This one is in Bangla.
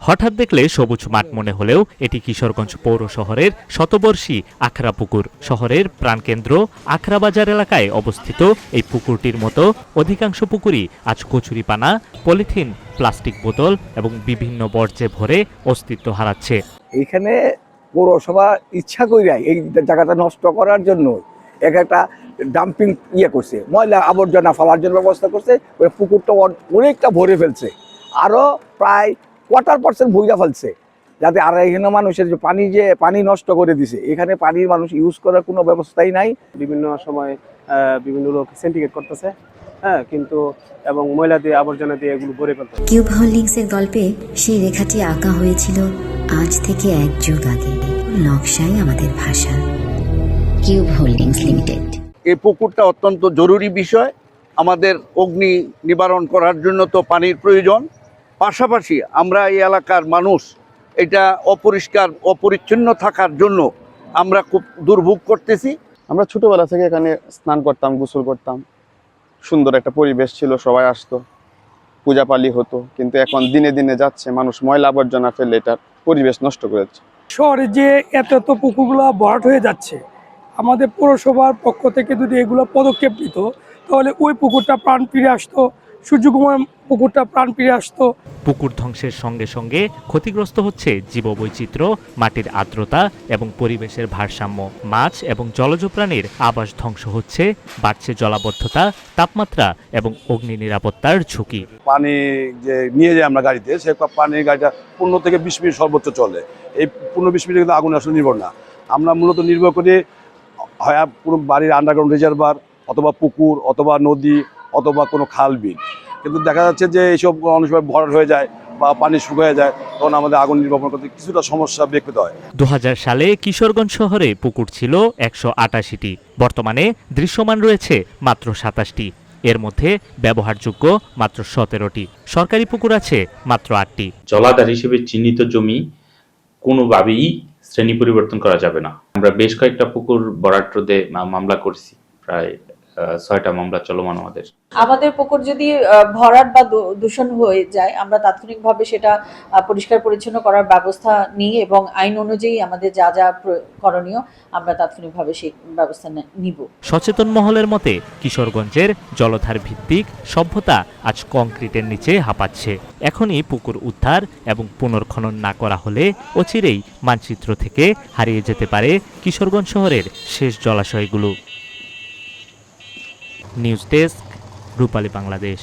হঠাৎ দেখলে সবুজ মাঠ মনে হলেও এটি কিশোরগঞ্জ পৌর শহরের শতবর্ষী আখড়া পুকুর। শহরের প্রাণকেন্দ্র আখড়াবাজার এলাকায় অবস্থিত এই পুকুরটির মতো অধিকাংশ পুকুরই আজ কচুরিপানা, পলিথিন, প্লাস্টিক বোতল এবং বিভিন্ন বর্জ্যে ভরে অস্তিত্ব হারাচ্ছে। এইখানে পৌরসভা ইচ্ছা কইরা এই জায়গাটা নষ্ট করার জন্য একটা ডাম্পিং করছে, ময়লা আবর্জনা ফেলার জন্য ব্যবস্থা করছে। ওই পুকুরটা অনেকটা ভরে ফেলছে, আরো প্রায় 40% ভুইয়া ফেলছে, যাতে আর এখানে মানুষের যে পানি নষ্ট করে দিছে। এখানে পানির মানুষ ইউজ করার কোনো ব্যবস্থাই নাই। বিভিন্ন সময় বিভিন্ন লোক সিন্ডিকেট করতেছে, কিন্তু এবং ময়লা দিয়ে আবর্জনা দিয়ে এগুলো ভরে ফেলতেছে। কিউব হোল্ডিংসের গল্পে সেই রেখাটি আঁকা হয়েছিল আজ থেকে 1 যুগ আগে। নকশাই আমাদের ভাষা। Cube holdings limited. এই পুকুরটা অত্যন্ত জরুরি বিষয়। আমাদের অগ্নি নিবারণ করার জন্য তো পানির প্রয়োজন। পাশাপাশি আমরা এই এলাকার মানুষ এটা অপরিষ্কার অপরিচ্ছন্ন থাকার জন্য আমরা খুব দুর্ভোগ করতেছি। আমরা ছোটবেলা থেকে এখানে স্নান করতাম, গোসল করতাম, সুন্দর একটা পরিবেশ ছিল, সবাই আসতো, পূজাপালি হতো। কিন্তু এখন দিনে দিনে যাচ্ছে মানুষ ময়লা আবর্জনা ফেলে এটার পরিবেশ নষ্ট করেছে। শহরে যে এত পুকুরগুলো ভরাট হয়ে যাচ্ছে, আমাদের পৌরসভার পক্ষ থেকে যদি এগুলো পদক্ষেপ নিত তাহলে ওই পুকুরটা প্রাণ ফিরে আসতো, সূর্যকুমার পুকুরটা প্রাণ ফিরে আসতো। পুকুর ধ্বংসের সঙ্গে সঙ্গে ক্ষতিগ্রস্ত হচ্ছে জীববৈচিত্র্য, মাটির আর্দ্রতা এবং পরিবেশের ভারসাম্য। মাছ এবং জলজ প্রাণীর আবাস ধ্বংস হচ্ছে, বাড়ছে জলাবদ্ধতা, তাপমাত্রা এবং অগ্নি নিরাপত্তার ঝুঁকি। পানি যে নিয়ে যাই আমরা গাড়িতে, সে পানির গাড়িটা 15 থেকে 20 মিনিট সর্বোচ্চ চলে। এই 15-20 মিনিট কিন্তু আগুন আসলে নির্ভর না। আমরা মূলত নির্ভর করি হয় পুরো বাড়ির আন্ডারগ্রাউন্ড রিজার্ভার, অথবা পুকুর, অথবা নদী, অথবা কোনো খাল বিল। কিন্তু দেখা যাচ্ছে যে এইসব অনেক সময় ভরাট হয়ে যায় বা পানি শুকিয়ে যায়, তখন আমাদের আগুন নির্বাপন করতে কিছুটা সমস্যা ব্যক্ত হয়। 2000 সালে কিশোরগঞ্জ শহরে পুকুর ছিল 188টি, বর্তমানে দৃশ্যমান রয়েছে মাত্র 27টি। এর মধ্যে ব্যবহারযোগ্য মাত্র 17টি। সরকারি পুকুর আছে মাত্র 8টি। জলাধার হিসেবে চিহ্নিত জমি কোনোভাবেই শ্রেণী পরিবর্তন করা যাবে না। আমরা বেশ কয়েকটা পুকুর ভরাট রোধে মামলা করছি, প্রায় 6টা মামলা চলমান। আমাদের পুকুর যদি ভরাট বা দূষণ হয়ে যায়, আমরা তাৎক্ষণিকভাবে সেটা পরিষ্কার পরিচ্ছন্ন করার ব্যবস্থা নিই এবং আইন অনুযায়ী আমাদের যা যা করণীয় আমরা তাৎক্ষণিকভাবে সেই ব্যবস্থা নিব। সচেতন মহলের মতে কিশোরগঞ্জের জলধার ভিত্তিক সভ্যতা আজ কংক্রিটের নিচে হাঁপাচ্ছে। এখনই পুকুর উদ্ধার এবং পুনর্খনন না করা হলে অচিরেই মানচিত্র থেকে হারিয়ে যেতে পারে কিশোরগঞ্জ শহরের শেষ জলাশয়গুলো। নিউজ ডেস্ক, রূপালী বাংলাদেশ।